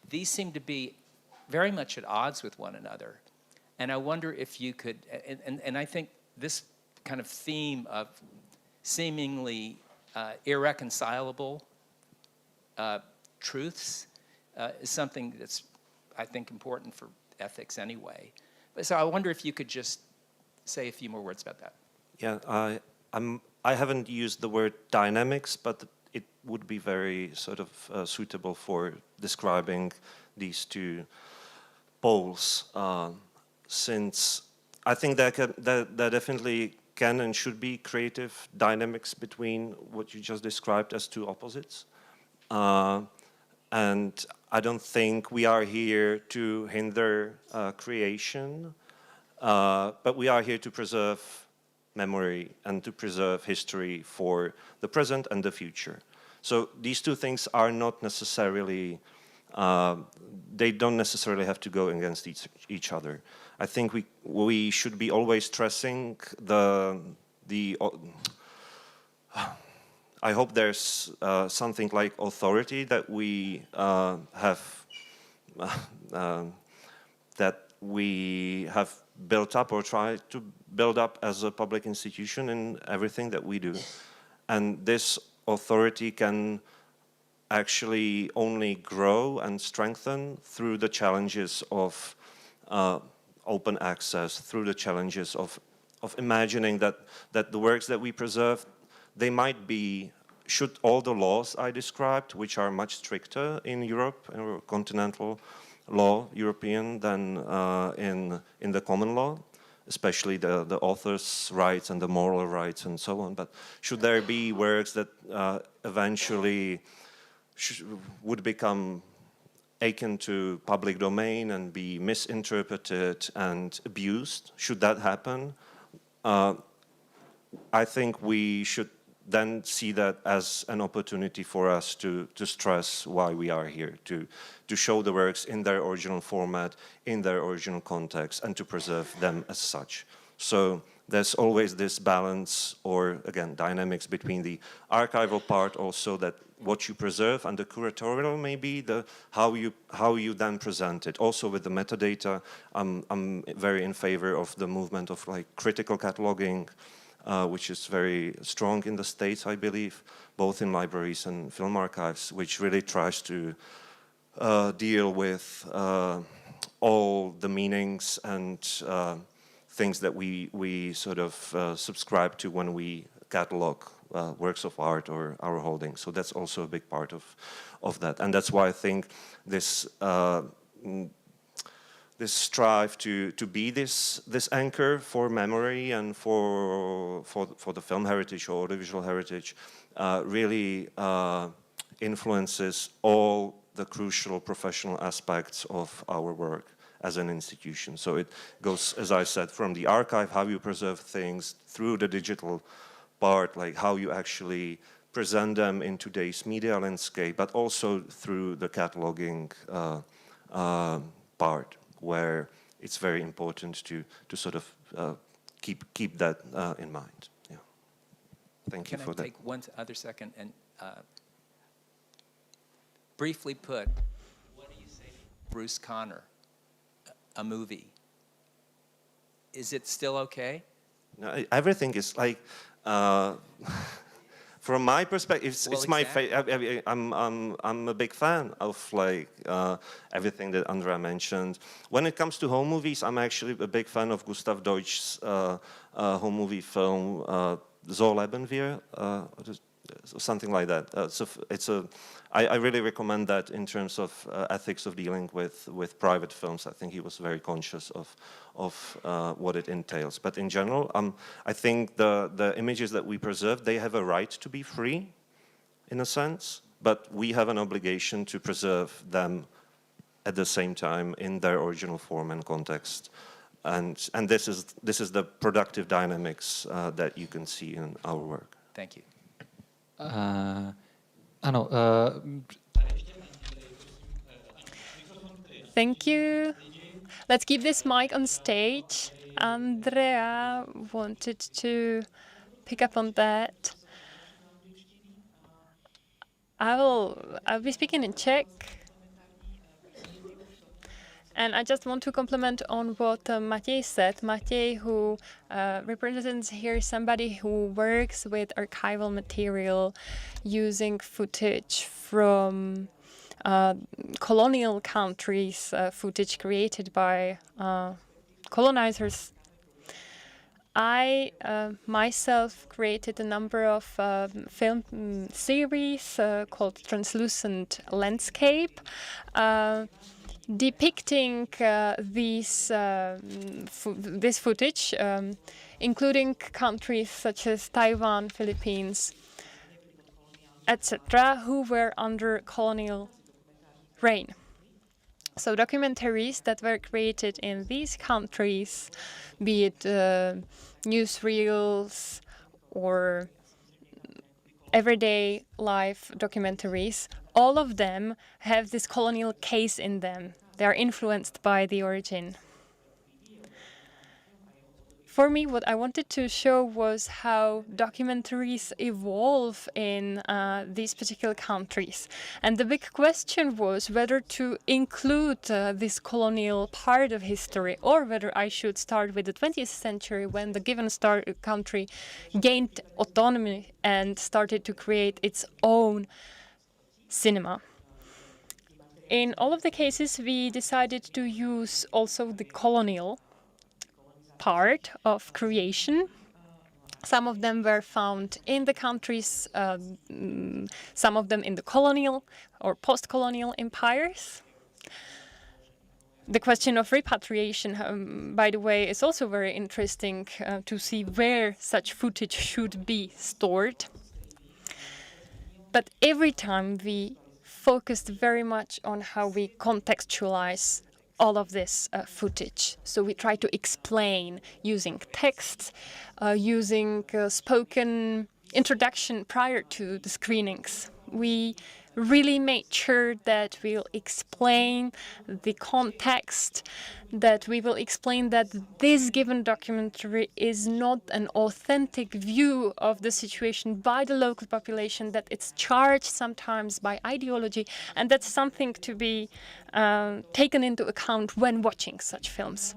These seem to be very much at odds with one another. And I wonder if you could, and I think this kind of theme of seemingly irreconcilable truths is something that's, I think, important for ethics anyway. So I wonder if you could just say a few more words about that. Yeah, I haven't used the word dynamics, but it would be very sort of suitable for describing these two poles, since I think that definitely can and should be creative dynamics between what you just described as two opposites. And I don't think we are here to hinder creation, but we are here to preserve memory and to preserve history for the present and the future. So these two things are not necessarily, they don't necessarily have to go against each other. I think we should be always stressing I hope there's something like authority that we have built up or tried to build up as a public institution in everything that we do. And this authority can actually only grow and strengthen through the challenges of open access, through the challenges of imagining that the works that we preserve, they might be, should all the laws I described, which are much stricter in Europe, in continental law, European, than in the common law, especially the author's rights and the moral rights and so on. But should there be works that eventually would become akin to public domain and be misinterpreted and abused, should that happen, I think we should then see that as an opportunity for us to stress why we are here, to show the works in their original format, in their original context, and to preserve them as such. So there's always this balance, or again, dynamics between the archival part also, that what you preserve, and the curatorial, maybe how you then present it. Also with the metadata, I'm very in favor of the movement of like critical cataloging, which is very strong in the States, I believe, both in libraries and film archives, which really tries to deal with all the meanings and things that we sort of subscribe to when we catalog works of art or our holdings. So that's also a big part of that, and that's why I think this this strive to be this anchor for memory and for the film heritage or audiovisual heritage really influences all the crucial professional aspects of our work as an institution. So it goes, as I said, from the archive, how you preserve things, through the digital part, like how you actually present them in today's media landscape, but also through the cataloging part, where it's very important to sort of keep that in mind. Yeah. Thank you for that. Can I take one other second and briefly put, what do you say to Bruce Conner, a movie? Is it still okay? No, everything is like, from my perspective, it's my favorite. I'm a big fan of like everything that Andrea mentioned. When it comes to home movies, I'm actually a big fan of Gustav Deutsch's home movie film So leben wir, something like that. So it's I really recommend that in terms of ethics of dealing with private films. I think he was very conscious of what it entails. But in general, I think the images that we preserve, they have a right to be free, in a sense, but we have an obligation to preserve them at the same time in their original form and context. And this is the productive dynamics that you can see in our work. Thank you. Ano. Thank you. Let's keep this mic on stage. Andrea wanted to pick up on that. I'll be speaking in Czech. And I just want to comment on what Matěj said. Matěj, who represents here somebody who works with archival material using footage from colonial countries, footage created by colonizers. I myself created a number of film series called Translucent Landscape, depicting this footage, including countries such as Taiwan, Philippines, etc., who were under colonial reign. So documentaries that were created in these countries, be it newsreels or everyday life documentaries, all of them have this colonial case in them. They are influenced by the origin. For me, what I wanted to show was how documentaries evolve in these particular countries. And the big question was whether to include this colonial part of history, or whether I should start with the 20th century, when the given country gained autonomy and started to create its own cinema. In all of the cases, we decided to use also the colonial part of creation. Some of them were found in the countries, some of them in the colonial or post-colonial empires. The question of repatriation, by the way, is also very interesting to see where such footage should be stored. But every time we focused very much on how we contextualize all of this footage. So we try to explain using text, using spoken introduction prior to the screenings. We really made sure that we'll explain the context, that we will explain that this given documentary is not an authentic view of the situation by the local population, that it's charged sometimes by ideology, and that's something to be taken into account when watching such films.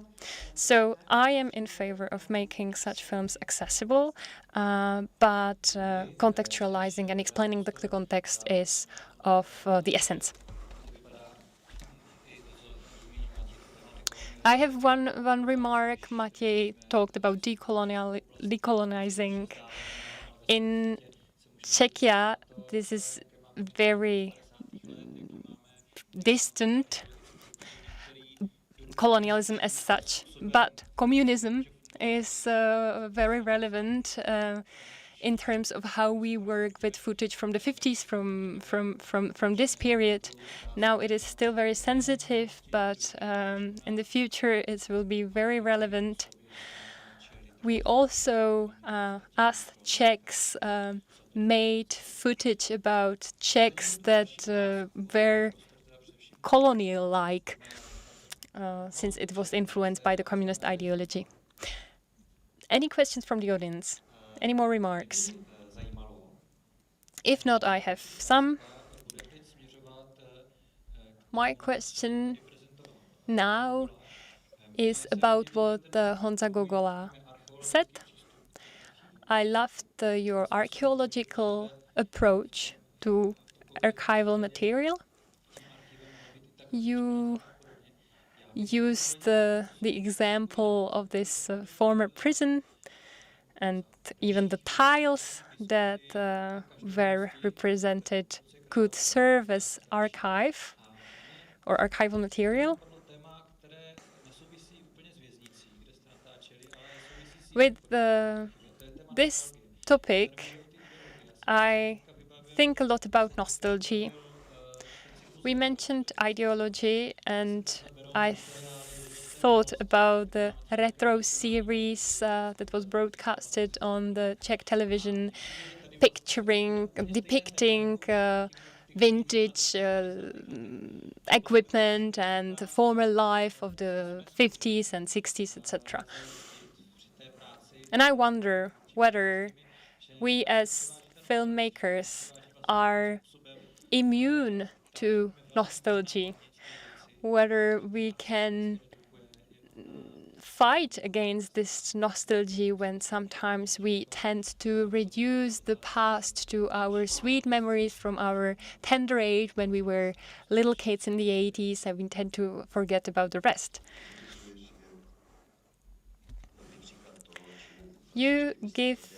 So I am in favor of making such films accessible, but contextualizing and explaining the context is of the essence. I have one remark. Matěj talked about decolonizing. In Czechia, this is very distant colonialism as such, but communism is very relevant in terms of how we work with footage from the 50s, from this period. Now it is still very sensitive, but in the future it will be very relevant. We also, as Czechs, made footage about Czechs that were colonial-like, since it was influenced by the communist ideology. Any questions from the audience? Any more remarks? If not, I have some. My question now is about what Honza Gogola said. I loved your archaeological approach to archival material. You used the example of this former prison, and even the tiles that were represented could serve as archive or archival material. With this topic, I think a lot about nostalgia. We mentioned ideology, and I thought about the retro series that was broadcasted on the Czech television, depicting vintage equipment and the former life of the 50s and 60s, etc. And I wonder whether we as filmmakers are immune to nostalgia, whether we can fight against this nostalgia when sometimes we tend to reduce the past to our sweet memories from our tender age when we were little kids in the 80s, and we tend to forget about the rest. You give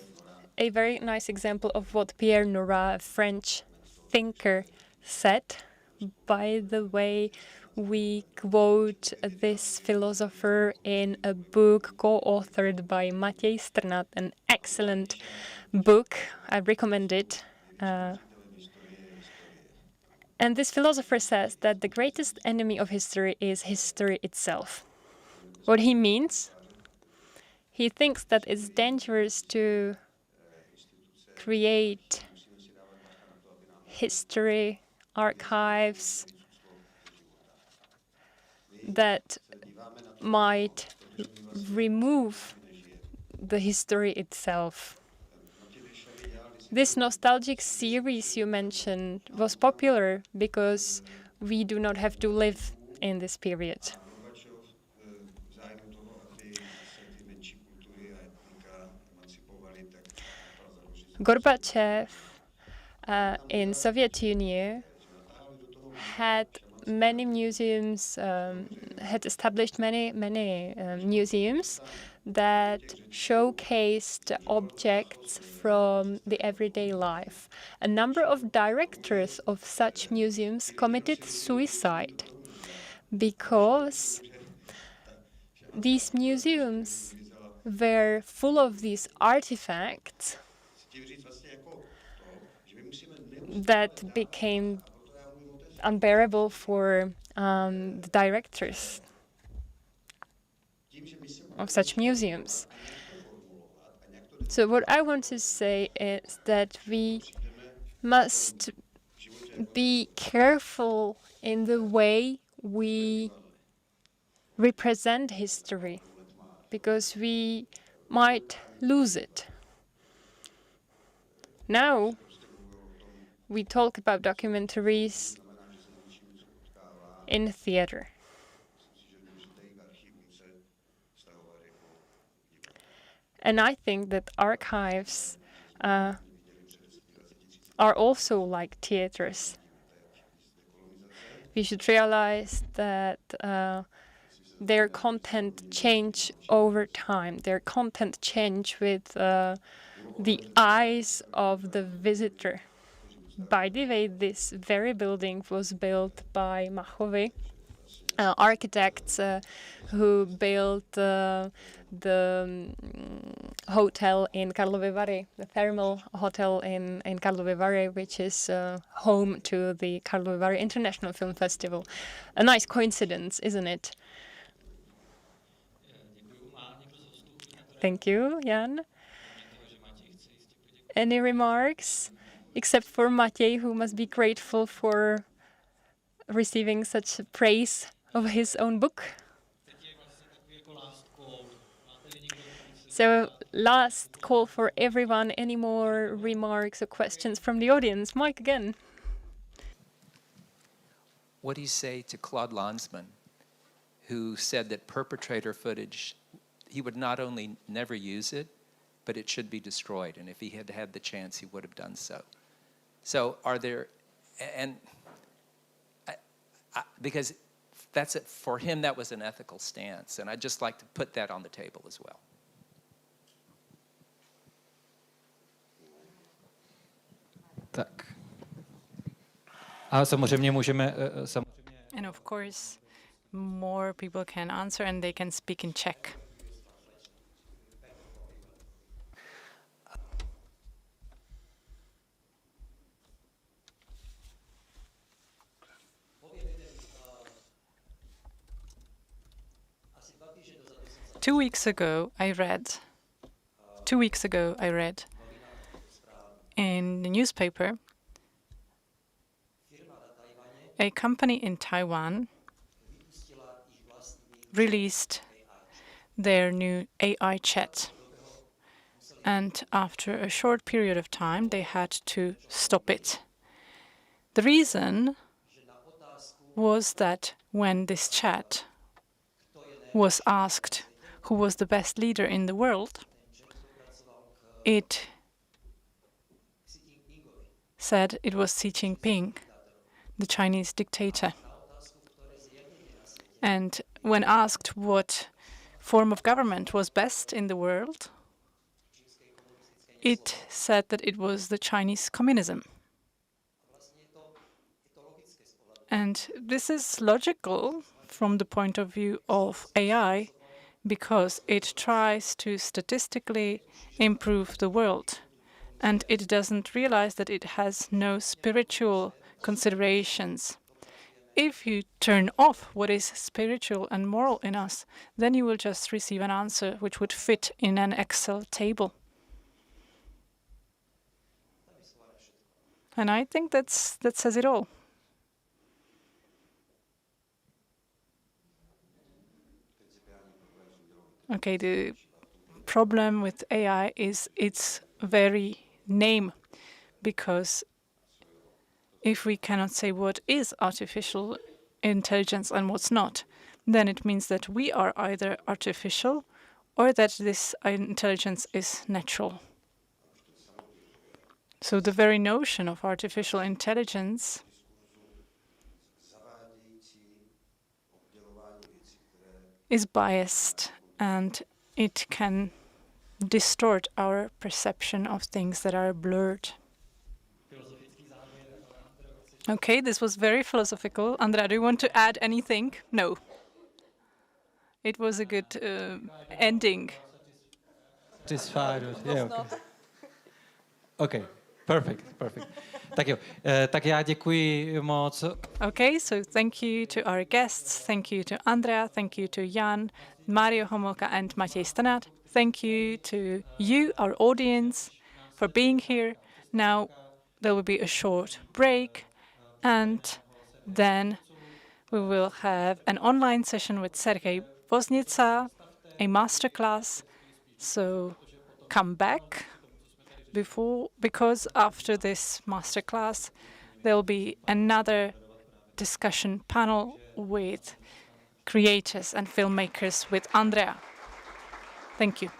a very nice example of what Pierre Nora, a French thinker, said. By the way, we quote this philosopher in a book co-authored by Matěj Strnad, an excellent book. I recommend it. And this philosopher says that the greatest enemy of history is history itself. What he means? He thinks that it's dangerous to create history archives that might remove the history itself. This nostalgic series you mentioned was popular because we do not have to live in this period. Gorbachev in Soviet Union had many museums, had established many museums that showcased objects from the everyday life. A number of directors of such museums committed suicide because these museums were full of these artifacts that became unbearable for the directors of such museums. So what I want to say is that we must be careful in the way we represent history, because we might lose it. Now we talk about documentaries in theater. And I think that archives are also like theaters. We should realize that their content change over time. Their content change with the eyes of the visitor. By the way, this very building was built by Machovi, architects who built the hotel in Karlovy Vary, the thermal hotel in Karlovy Vary, which is home to the Karlovy Vary International Film Festival. A nice coincidence, isn't it? Thank you, Jan. Any remarks? Except for Matěj, who must be grateful for receiving such praise of his own book. So, last call for everyone. Any more remarks or questions from the audience? Mike, again. What do you say to Claude Lanzmann, who said that perpetrator footage, he would not only never use it, but it should be destroyed, and if he had had the chance, he would have done so. So are there, and because that's it, for him that was an ethical stance, and I'd just like to put that on the table as well. Tak. A samozřejmě můžeme... And of course, more people can answer and they can speak in Czech. Two weeks ago, I read in the newspaper, a company in Taiwan released their new AI chat. And after a short period of time, they had to stop it. The reason was that when this chat was asked who was the best leader in the world, it said it was Xi Jinping, the Chinese dictator. And when asked what form of government was best in the world, it said that it was the Chinese communism. And this is logical from the point of view of AI, because it tries to statistically improve the world, and it doesn't realize that it has no spiritual considerations. If you turn off what is spiritual and moral in us, then you will just receive an answer which would fit in an Excel table. And I think that says it all. Okay, the problem with AI is its very name, because if we cannot say what is artificial intelligence and what's not, then it means that we are either artificial or that this intelligence is natural. So the very notion of artificial intelligence is biased, and it can distort our perception of things that are blurred. Okay, this was very philosophical. Andrea, do you want to add anything? No. It was a good ending. Satisfied. Yeah, okay. Okay, perfect. Tak jo, tak já děkuji moc. Okay, so thank you to our guests, thank you to Andrea, thank you to Jan, Mário, Homolka and Matěj Strnad. Thank you to you, our audience, for being here. Now there will be a short break And then we will have an online session with Sergej Voznica, a masterclass. So come back because after this masterclass, there will be another discussion panel with creators and filmmakers with Andrea. Thank you.